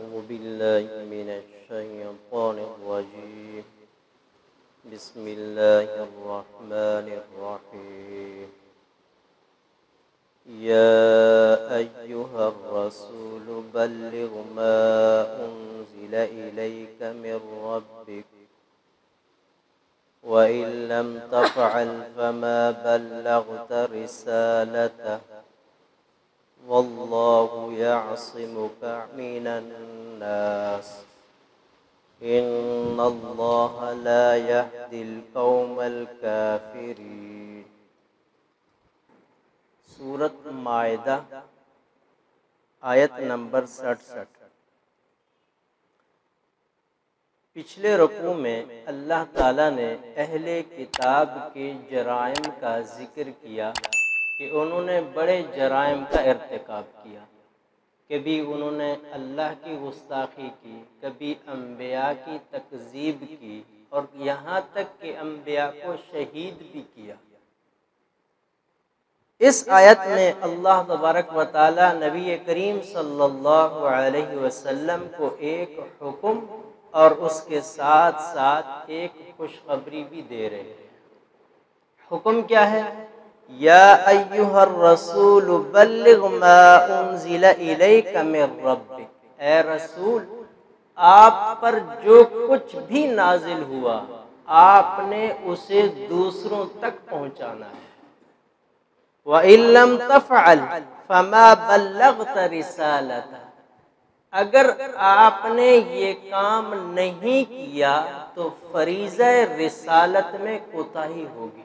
أعوذ بالله من الشيطان الرجيم. بسم الله الرحمن الرحيم. يا أيها الرسول بلغ ما أنزل إليك من ربك وإن لم تفعل فما بلغت رسالته والله يعصمك من الناس إن الله لا يهدي القوم الكافرين. سورۃ مائدہ آیت نمبر 67. پچھلے رکوع میں اللہ تعالیٰ نے اہل کتاب کے جرائم کا ذکر کیا کہ انہوں نے بڑے جرائم کا ارتکاب کیا. کبھی انہوں نے اللہ کی گستاخی کی، کبھی انبیاء کی تکذیب کی، اور یہاں تک کہ انبیاء کو شہید بھی کیا. اس آیت میں اللہ تبارک و تعالی نبی کریم صلی اللہ علیہ وسلم کو ایک حکم اور اس کے ساتھ ساتھ ایک خوشخبری بھی دے رہے ہیں. حکم کیا ہے؟ یا ایھا الرسول بلغ ما انزل الیک من ربک. اے رسول، آپ پر جو کچھ بھی نازل ہوا آپ نے اسے دوسروں تک پہنچانا ہے. وَإِن لَّمْ تَفْعَلْ فَمَا بَلَّغْتَ رِسَالَتَهُ. اگر آپ نے یہ کام نہیں کیا تو فریضہ رسالت میں کوتاہی ہوگی.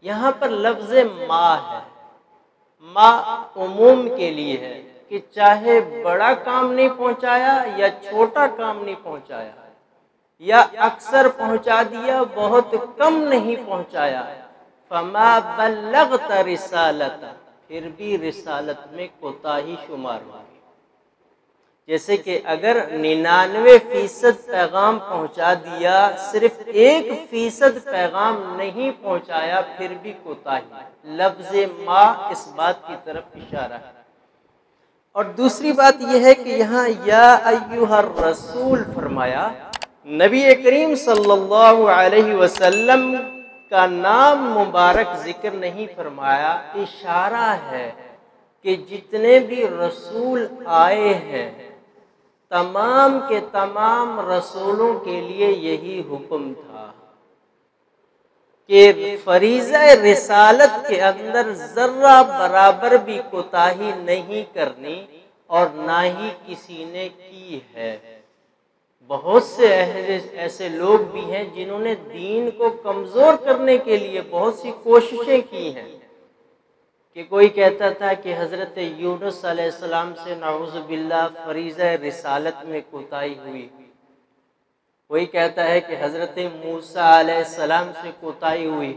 یہاں پر لفظ ما ہے. ما عموم کے لیے ہے کہ چاہے بڑا کام نہیں پہنچایا یا چھوٹا کام نہیں پہنچایا، یا اکثر پہنچا دیا بہت کم نہیں پہنچایا، فما بلغت رسالت، پھر بھی رسالت میں کوتاہی شمار ہوگی. جیسے کہ اگر 99% پیغام پہنچا دیا، صرف 1% پیغام نہیں پہنچایا، پھر بھی کوتاہی. لفظ ما اس بات کی طرف اشارہ ہے. اور دوسری بات یہ ہے کہ یہاں یا ایھا الرسول فرمایا. نبی کریم صلی اللہ علیہ وسلم کا نام مبارک ذکر نہیں فرمایا. اشارہ ہے کہ جتنے بھی رسول آئے ہیں تمام کے تمام رسولوں کے لیے یہی حکم تھا کہ فریضہ رسالت کے اندر ذرہ برابر بھی کوتاہی نہیں کرنی، اور نہ ہی کسی نے کی ہے. بہت سے ایسے لوگ بھی ہیں جنہوں نے دین کو کمزور کرنے کے لیے بہت سی کوششیں کی ہیں. کہ کوئی کہتا تھا کہ حضرت یونس علیہ السلام سے نعوذ باللہ فریضہ رسالت میں کوتاہی ہوئی. کوئی کہتا ہے کہ حضرت موسیٰ علیہ السلام سے کوتاہی ہوئی.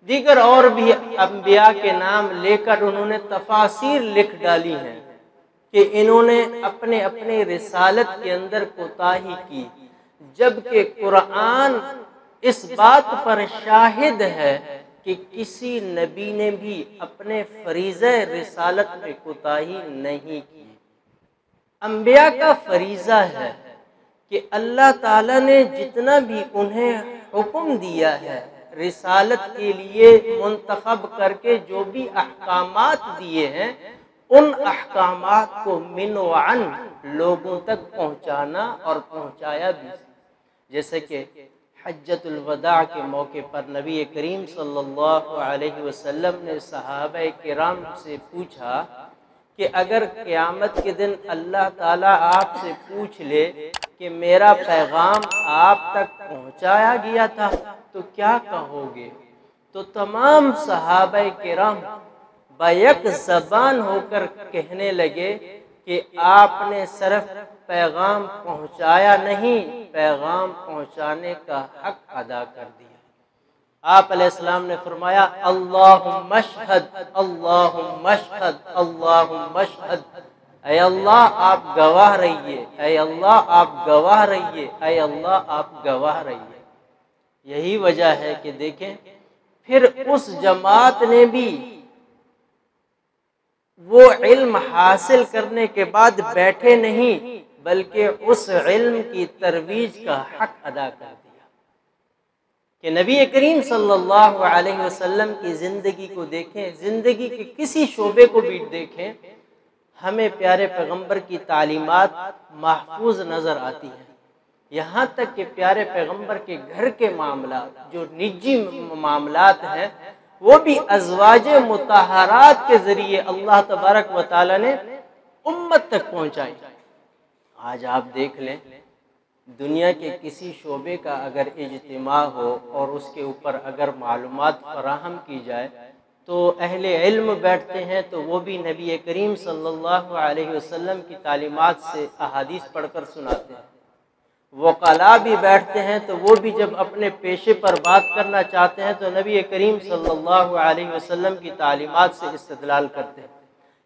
دیگر اور بھی انبیاء کے نام لے کر انہوں نے تفاسیر لکھ ڈالی ہیں کہ انہوں نے اپنے اپنے رسالت کے اندر کوتاہی کی، جبکہ قرآن اس بات پر شاہد ہے کہ کسی نبی نے بھی اپنے فریضہ رسالت میں کوتاہی نہیں کی. انبیاء کا فریضہ ہے کہ اللہ تعالیٰ نے جتنا بھی انہیں حکم دیا ہے رسالت کے لیے منتخب کر کے، جو بھی احکامات دیے ہیں ان احکامات کو من و عن لوگوں تک پہنچانا، اور پہنچایا بھی. جیسے کہ حجۃ الوداع کے موقع پر نبی کریم صلی اللہ علیہ وسلم نے صحابہ کرام سے پوچھا کہ اگر قیامت کے دن اللہ تعالیٰ آپ سے پوچھ لے کہ میرا پیغام آپ تک پہنچایا گیا تھا تو کیا کہو گے؟ تو تمام صحابہ کرام بیک زبان ہو کر کہنے لگے کہ آپ نے صرف پیغام پہنچایا نہیں، پیغام پہنچانے کا حق ادا کر دیا. آپ علیہ السلام نے فرمایا اللہم اشہد اللہم اشہد اللہم اشہد. اے اللہ آپ گواہ رہیے، اے اللہ آپ گواہ رہیے، اے اللہ آپ گواہ رہیے. یہی وجہ ہے کہ دیکھیں پھر اس جماعت نے بھی وہ علم حاصل کرنے کے بعد بیٹھے نہیں بلکہ اس علم کی ترویج کا حق ادا کر دیا کہ نبی کریم صلی اللہ علیہ وسلم کی زندگی کو دیکھیں، زندگی کے کسی شعبے کو بھی دیکھیں، ہمیں پیارے پیغمبر کی تعلیمات محفوظ نظر آتی ہیں، یہاں تک کہ پیارے پیغمبر کے گھر کے معاملات جو نجی معاملات ہیں وہ بھی ازواج مطہرات کے ذریعے اللہ تبارک و تعالی نے امت تک پہنچائی۔ آج آپ دیکھ لیں، دنیا کے کسی شعبے کا اگر اجتماع ہو اور اس کے اوپر اگر معلومات فراہم کی جائے تو اہل علم بیٹھتے ہیں تو وہ بھی نبی کریم صلی اللہ علیہ وسلم کی تعلیمات سے احادیث پڑھ کر سناتے ہیں۔ وکلاء بھی بیٹھتے ہیں تو وہ بھی جب اپنے پیشے پر بات کرنا چاہتے ہیں تو نبی کریم صلی اللہ علیہ وسلم کی تعلیمات سے استدلال کرتے ہیں،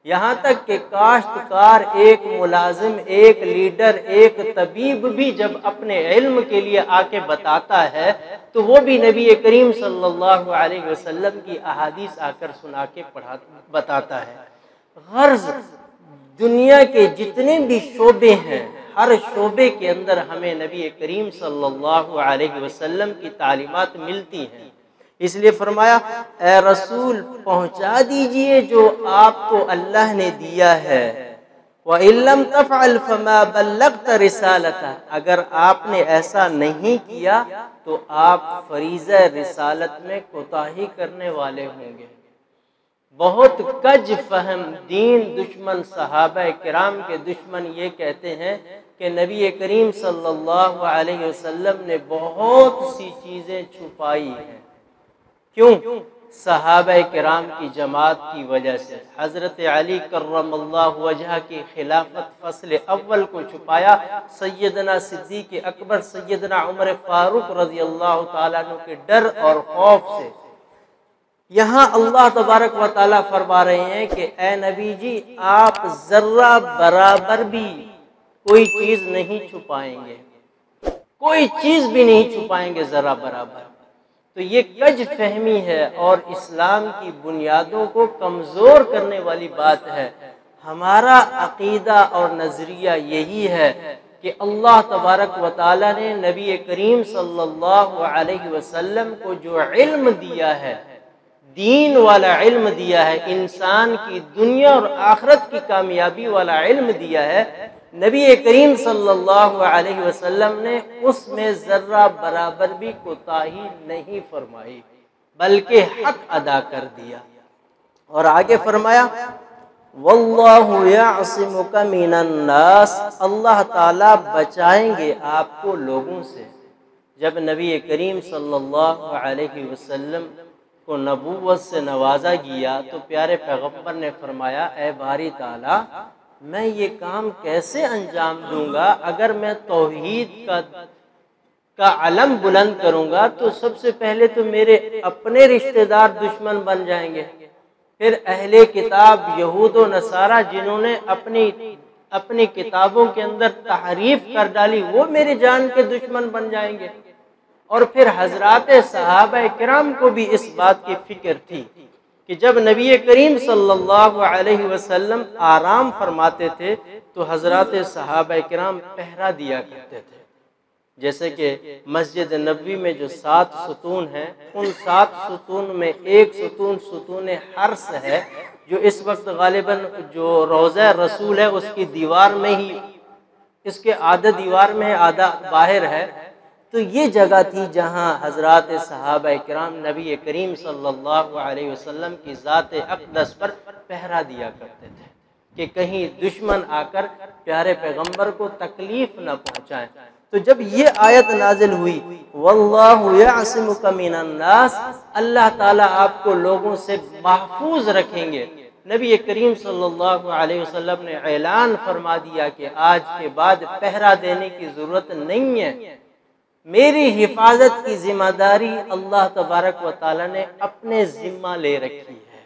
یہاں تک کہ کاشتکار، ایک ملازم، ایک لیڈر، ایک طبیب بھی جب اپنے علم کے لیے آ کے بتاتا ہے تو وہ بھی نبی کریم صلی اللہ علیہ وسلم کی احادیث آ کر سنا کے بتاتا ہے۔ غرض دنیا کے جتنے بھی شعبے ہیں، ہر شعبے کے اندر ہمیں نبی کریم صلی اللہ علیہ وسلم کی تعلیمات ملتی ہیں، اس لیے فرمایا اے رسول پہنچا دیجئے جو آپ کو اللہ نے دیا ہے، وَإِن لَّمْ تَفْعَلْ فَمَا بَلَّغْتَ رِسَالَتَهُ، اگر آپ نے ایسا نہیں کیا تو آپ فریضہ رسالت میں کوتاہی کرنے والے ہوں گے۔ بہت کج فہم دین دشمن صحابہ کرام کے دشمن یہ کہتے ہیں کہ نبی کریم صلی اللہ علیہ وسلم نے بہت سی چیزیں چھپائی ہیں۔ کیوں؟ صحابہ کرام کی جماعت کی وجہ سے۔ حضرت علی کرم اللہ وجہہ کی خلافت فصل اول کو چھپایا، سیدنا صدیق اکبر، سیدنا عمر فاروق رضی اللہ تعالیٰ عنہ کے ڈر اور خوف سے۔ یہاں اللہ تبارک و تعالیٰ فرما رہے ہیں کہ اے نبی جی آپ ذرہ برابر بھی کوئی چیز نہیں چھپائیں گے، کوئی چیز بھی نہیں چھپائیں گے ذرہ برابر۔ تو یہ کج فہمی ہے اور اسلام کی بنیادوں کو کمزور کرنے والی بات ہے۔ ہمارا عقیدہ اور نظریہ یہی ہے کہ اللہ تبارک و تعالیٰ نے نبی کریم صلی اللہ علیہ وسلم کو جو علم دیا ہے، دین والا علم دیا ہے، انسان کی دنیا اور آخرت کی کامیابی والا علم دیا ہے، نبی کریم صلی اللہ علیہ وسلم نے اس میں ذرہ برابر بھی کوتاہی نہیں فرمائی بلکہ حق ادا کر دیا۔ اور آگے فرمایا وَاللَّهُ يَعْصِمُكَ مِنَ النَّاسِ، اللہ تعالیٰ بچائیں گے آپ کو لوگوں سے۔ جب نبی کریم صلی اللہ علیہ وسلم کو نبوت سے نوازا گیا تو پیارے پیغمبر نے فرمایا اے باری تعالیٰ میں یہ کام کیسے انجام دوں گا؟ اگر میں توحید کا علم بلند کروں گا تو سب سے پہلے تو میرے اپنے رشتہ دار دشمن بن جائیں گے، پھر اہل کتاب یہود و نصارہ جنہوں نے اپنی کتابوں کے اندر تحریف کر ڈالی وہ میری جان کے دشمن بن جائیں گے، اور پھر حضرات صحابہ کرام کو بھی اس بات کی فکر تھی کہ جب نبی کریم صلی اللہ علیہ وسلم آرام فرماتے تھے تو حضرات صحابہ کرام پہرا دیا کرتے تھے۔ جیسے کہ مسجد نبوی میں جو 7 ستون ہیں، ان 7 ستون میں ایک ستون ستون حرس ہے جو اس وقت غالباً جو روضہ رسول ہے اس کی دیوار میں ہی، اس کے آدھا دیوار میں آدھا باہر ہے، تو یہ جگہ تھی جہاں حضرات صحابہ کرام نبی کریم صلی اللہ علیہ وسلم کی ذات اقدس پر پہرا دیا کرتے تھے کہ کہیں دشمن آ کر پیارے پیغمبر کو تکلیف نہ پہنچائیں۔ تو جب یہ آیت نازل ہوئی وَاللَّهُ يَعْصِمُكَ مِنَ النَّاسِ، اللہ تعالیٰ آپ کو لوگوں سے محفوظ رکھیں گے، نبی کریم صلی اللہ علیہ وسلم نے اعلان فرما دیا کہ آج کے بعد پہرا دینے کی ضرورت نہیں ہے، میری حفاظت کی ذمہ داری اللہ تبارک و تعالیٰ نے اپنے ذمہ لے رکھی ہے۔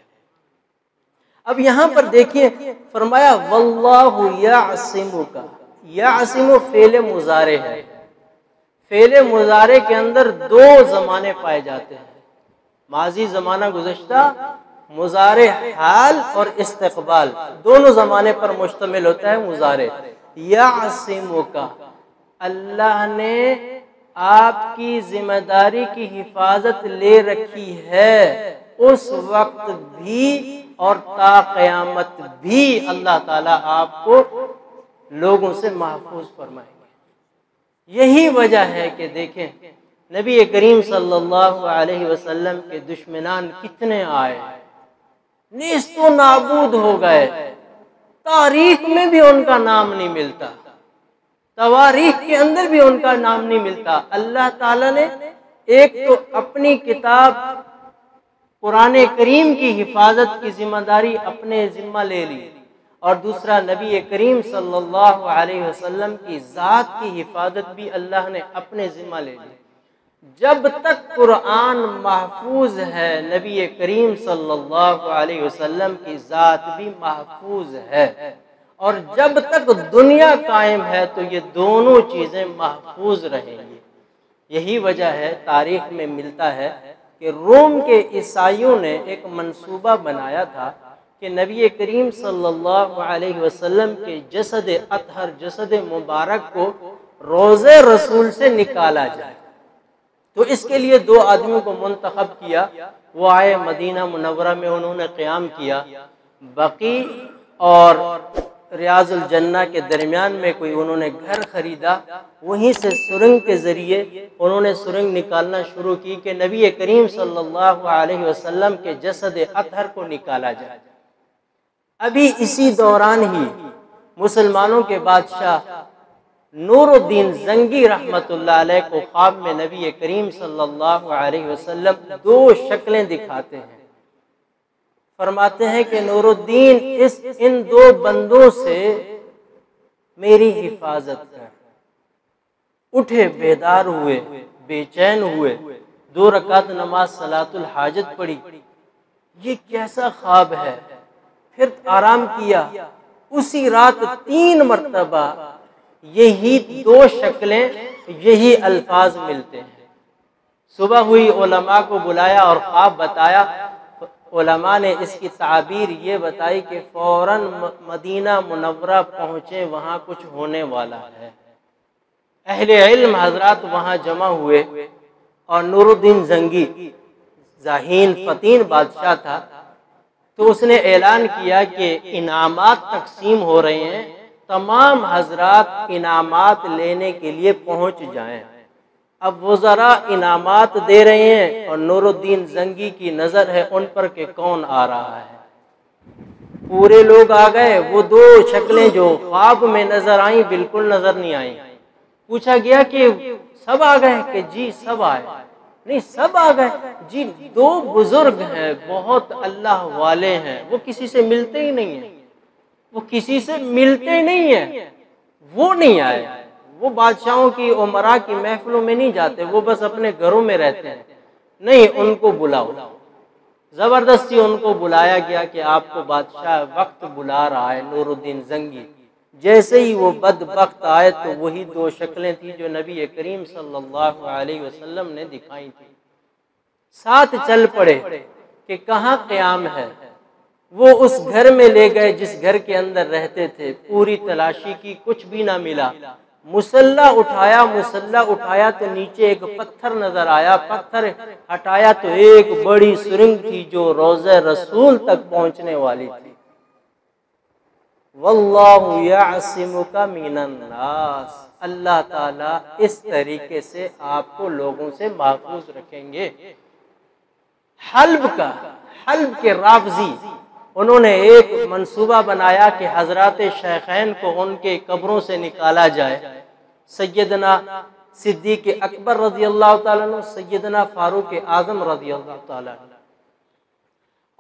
اب یہاں پر دیکھیے فرمایا وَاللَّهُ يَعْصِمُكَ، یعصم فعل مضارع ہے، فعل مضارع کے اندر 2 زمانے پائے جاتے ہیں، ماضی زمانہ گزشتہ، مضارع حال اور استقبال دونوں زمانے پر مشتمل ہوتا ہے مضارع۔ یعصمک، اللہ نے آپ کی ذمہ داری کی حفاظت لے رکھی ہے، اس وقت بھی اور تا قیامت بھی اللہ تعالیٰ آپ کو لوگوں سے محفوظ فرمائیں گے۔ یہی وجہ ہے کہ دیکھیں نبی کریم صلی اللہ علیہ وسلم کے دشمنان کتنے آئے، نیست و نابود ہو گئے، تاریخ میں بھی ان کا نام نہیں ملتا، تواریخ کے اندر بھی ان کا نام نہیں ملتا۔ اللہ تعالیٰ نے ایک تو اپنی کتاب قرآن کریم کی حفاظت کی ذمہ داری اپنے ذمہ لے لی، اور دوسرا نبی کریم صلی اللہ علیہ وسلم کی ذات کی حفاظت بھی اللہ نے اپنے ذمہ لے لی۔ جب تک قرآن محفوظ ہے نبی کریم صلی اللہ علیہ وسلم کی ذات بھی محفوظ ہے، اور جب تک دنیا قائم ہے تو یہ دونوں چیزیں محفوظ رہیں گی۔ یہی وجہ ہے تاریخ میں ملتا ہے کہ روم کے عیسائیوں نے ایک منصوبہ بنایا تھا کہ نبی کریم صلی اللہ علیہ وسلم کے جسد اطہر، جسد مبارک کو روضہ رسول سے نکالا جائے۔ تو اس کے لیے دو آدمیوں کو منتخب کیا، وہ آئے مدینہ منورہ میں، انہوں نے قیام کیا، بقیع اور ریاض الجنہ کے درمیان میں کوئی انہوں نے گھر خریدا، وہیں سے سرنگ کے ذریعے انہوں نے سرنگ نکالنا شروع کی کہ نبی کریم صلی اللہ علیہ وسلم کے جسد اطہر کو نکالا جائے۔ ابھی اسی دوران ہی مسلمانوں کے بادشاہ نور الدین زنگی رحمت اللہ علیہ کو خواب میں نبی کریم صلی اللہ علیہ وسلم دو شکلیں دکھاتے ہیں، فرماتے ہیں کہ نور الدین ان دو بندوں سے میری حفاظت کر۔ اٹھے، بیدار ہوئے، بے چین ہوئے، 2 رکعت نماز صلاۃ الحاجت پڑھی، یہ کیسا خواب ہے؟ پھر آرام کیا، اسی رات 3 مرتبہ یہی 2 شکلیں، یہی الفاظ ملتے ہیں۔ صبح ہوئی، علماء کو بلایا اور خواب بتایا، علماء نے اس کی تعبیر یہ بتائی کہ فوراً مدینہ منورہ پہنچے، وہاں کچھ ہونے والا ہے۔ اہل علم حضرات وہاں جمع ہوئے، اور نور الدین زنگی ذہین فتین بادشاہ تھا، تو اس نے اعلان کیا کہ انعامات تقسیم ہو رہے ہیں، تمام حضرات انعامات لینے کے لیے پہنچ جائیں۔ اب وزراء انعامات دے رہے ہیں، اور نور الدین زنگی کی نظر ہے ان پر کہ کون آ رہا ہے۔ پورے لوگ آ گئے، وہ 2 شکلیں جو خواب میں نظر آئیں بالکل نظر نہیں آئیں۔ پوچھا گیا کہ سب آ گئے؟ کہ جی سب آئے۔ نہیں، سب آ گئے؟ جی 2 بزرگ ہیں، بہت اللہ والے ہیں، وہ کسی سے ملتے ہی نہیں ہیں، وہ کسی سے ملتے نہیں ہیں، وہ نہیں آئے۔ وہ بادشاہوں کی امراء کی محفلوں میں نہیں جاتے، وہ بس اپنے گھروں میں رہتے ہیں۔ نہیں، ان کو بلاؤ۔ زبردستی ان کو بلایا گیا کہ آپ کو بادشاہ وقت بلا رہا ہے، نور الدین زنگی۔ جیسے ہی وہ بدبخت آئے تو وہی 2 شکلیں تھیں جو نبی کریم صلی اللہ علیہ وسلم نے دکھائی تھی۔ ساتھ چل پڑے کہ کہاں قیام ہے۔ وہ اس گھر میں لے گئے جس گھر کے اندر رہتے تھے، پوری تلاشی کی، کچھ بھی نہ ملا۔ مسلح اٹھایا تو نیچے ایک پتھر نظر آیا، پتھر ہٹایا تو ایک بڑی سرنگ تھی جو روضہ رسول تک پہنچنے والی تھی۔ واللہ یعصمک من الناس، اللہ تعالیٰ اس طریقے سے آپ کو لوگوں سے محفوظ رکھیں گے۔ حلب کے رافضی انہوں نے ایک منصوبہ بنایا کہ حضرات شیخین کو ان کے قبروں سے نکالا جائے، سیدنا صدیق اکبر رضی اللہ تعالیٰ عنہ، سیدنا فاروق اعظم رضی اللہ تعالیٰ عنہ،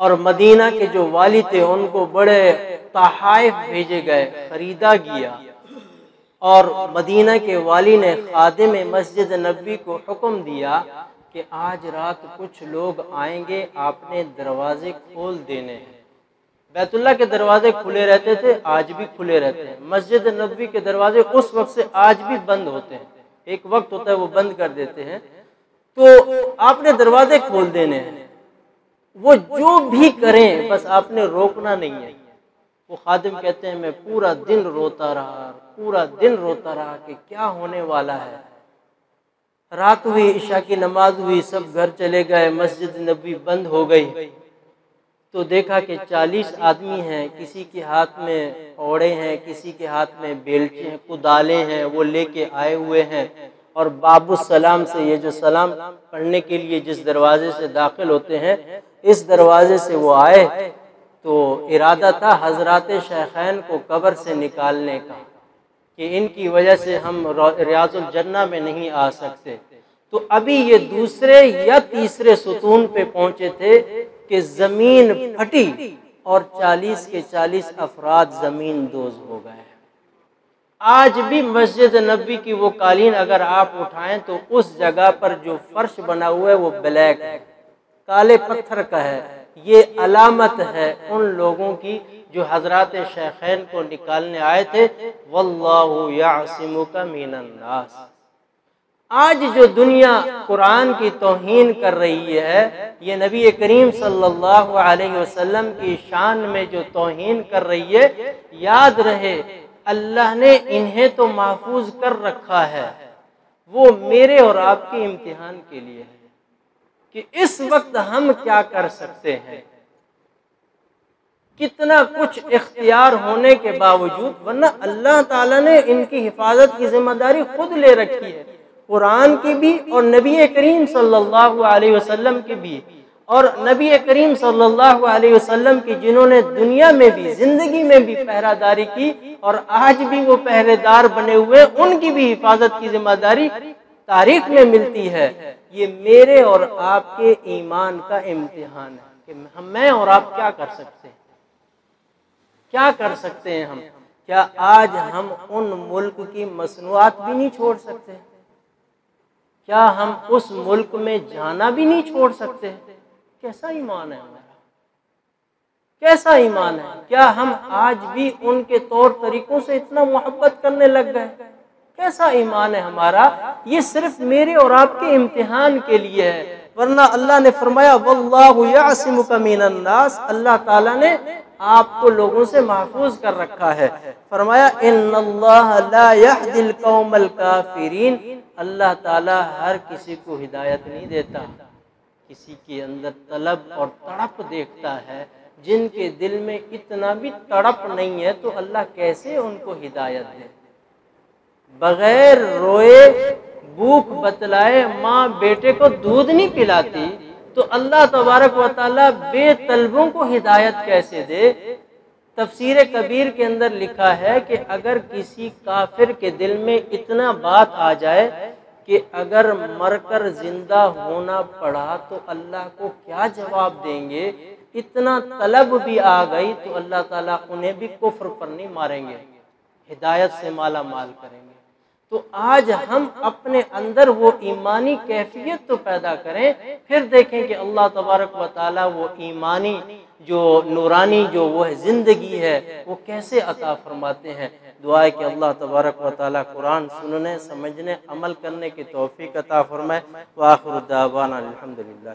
اور مدینہ کے جو والی تھے ان کو بڑے تحائف بھیجے گئے، خریدا گیا، اور مدینہ کے والی نے خادم مسجد نبوی کو حکم دیا کہ آج رات کچھ لوگ آئیں گے، آپ نے دروازے کھول دینے ہیں۔ بیت اللہ کے دروازے کھلے رہتے تھے، آج بھی کھلے رہتے ہیں۔ مسجد نبوی کے دروازے اس وقت سے آج بھی بند ہوتے ہیں، ایک وقت ہوتا ہے وہ بند کر دیتے ہیں، تو آپ نے دروازے کھول دینے ہیں۔ وہ جو بھی کریں بس آپ نے روکنا نہیں ہے۔ وہ خادم کہتے ہیں میں پورا دن روتا رہا کہ کیا ہونے والا ہے۔ رات ہوئی، عشاء کی نماز ہوئی، سب گھر چلے گئے، مسجد نبوی بند ہو گئی، تو دیکھا کہ 40 آدمی ہیں، کسی کے ہاتھ میں اوڑے ہیں، کسی کے ہاتھ میں بیلچے ہیں، کدالیں ہیں، وہ لے کے آئے ہوئے ہیں، اور باب السلام سے، یہ جو سلام پڑھنے کے لیے جس دروازے سے داخل ہوتے ہیں، اس دروازے سے وہ آئے، تو ارادہ تھا حضرات شیخین کو قبر سے نکالنے کا کہ ان کی وجہ سے ہم ریاض الجنہ میں نہیں آ سکتے۔ تو ابھی یہ دوسرے یا تیسرے ستون پہ پہنچے تھے کہ زمین پھٹی اور 40 کے 40 افراد زمین دوز ہو گئے۔ آج بھی مسجد نبوی کی وہ قالین اگر آپ اٹھائیں تو اس جگہ پر جو فرش بنا ہوا ہے وہ بلیک ہے، کالے پتھر کا ہے۔ یہ علامت ہے ان لوگوں کی جو حضرات شیخین کو نکالنے آئے تھے، واللہ یعصمک من الناس۔ آج جو دنیا قرآن کی توہین کر رہی ہے، یہ نبی کریم صلی اللہ علیہ وسلم کی شان میں جو توہین کر رہی ہے، یاد رہے اللہ نے انہیں تو محفوظ کر رکھا ہے، وہ میرے اور آپ کے امتحان کے لیے ہے کہ اس وقت ہم کیا کر سکتے ہیں۔ کتنا کچھ اختیار ہونے کے باوجود، ورنہ اللہ تعالیٰ نے ان کی حفاظت کی ذمہ داری خود لے رکھی ہے، قرآن کی بھی اور نبی کریم صلی اللہ علیہ وسلم کی بھی۔ اور نبی کریم صلی اللہ علیہ وسلم کی جنہوں نے دنیا میں بھی، زندگی میں بھی پہرہ داری کی اور آج بھی وہ پہرے دار بنے ہوئے، ان کی بھی حفاظت کی ذمہ داری تاریخ میں ملتی ہے۔ یہ میرے اور آپ کے ایمان کا امتحان ہے کہ میں اور آپ کیا کر سکتے ہیں، کیا کر سکتے ہیں ہم۔ کیا آج ہم ان ملک کی مصنوعات بھی نہیں چھوڑ سکتے؟ کیا ہم اس ملک میں جانا بھی نہیں چھوڑ سکتے؟ کیسا ایمان ہے ہمارا، کیسا ایمان ہے؟ کیا ہم آج بھی ان کے طور طریقوں سے اتنا محبت کرنے لگ گئے؟ کیسا ایمان ہے ہمارا؟ یہ صرف میرے اور آپ کے امتحان کے لیے ہے، ورنہ اللہ نے فرمایا واللہ یعصمک من الناس، اللہ تعالیٰ نے آپ کو لوگوں سے محفوظ کر رکھا ہے۔ فرمایا ان اللہ لا یہدی القوم الکافرین، اللہ تعالیٰ ہر کسی کو ہدایت نہیں دیتا، کسی کے اندر طلب اور تڑپ دیکھتا ہے۔ جن کے دل میں اتنا بھی تڑپ نہیں ہے تو اللہ کیسے ان کو ہدایت دے؟ بغیر روئے بھوک بتلائے ماں بیٹے کو دودھ نہیں پلاتی، تو اللہ تبارک و تعالیٰ بے طلبوں کو ہدایت کیسے دے؟ تفسیر کبیر کے اندر لکھا ہے کہ اگر کسی کافر کے دل میں اتنا بات آ جائے کہ اگر مر کر زندہ ہونا پڑا تو اللہ کو کیا جواب دیں گے، اتنا طلب بھی آ گئی تو اللہ تعالیٰ انہیں بھی کفر پر نہیں ماریں گے، ہدایت سے مالا مال کریں گے۔ تو آج ہم اپنے اندر وہ ایمانی کیفیت تو پیدا کریں، پھر دیکھیں کہ اللہ تبارک و تعالیٰ وہ ایمانی جو نورانی جو وہ زندگی ہے وہ کیسے عطا فرماتے ہیں۔ دعا ہے کہ اللہ تبارک و تعالیٰ قرآن سننے، سمجھنے، عمل کرنے کی توفیق عطا فرمائے۔ وآخر دعوانا الحمدللہ۔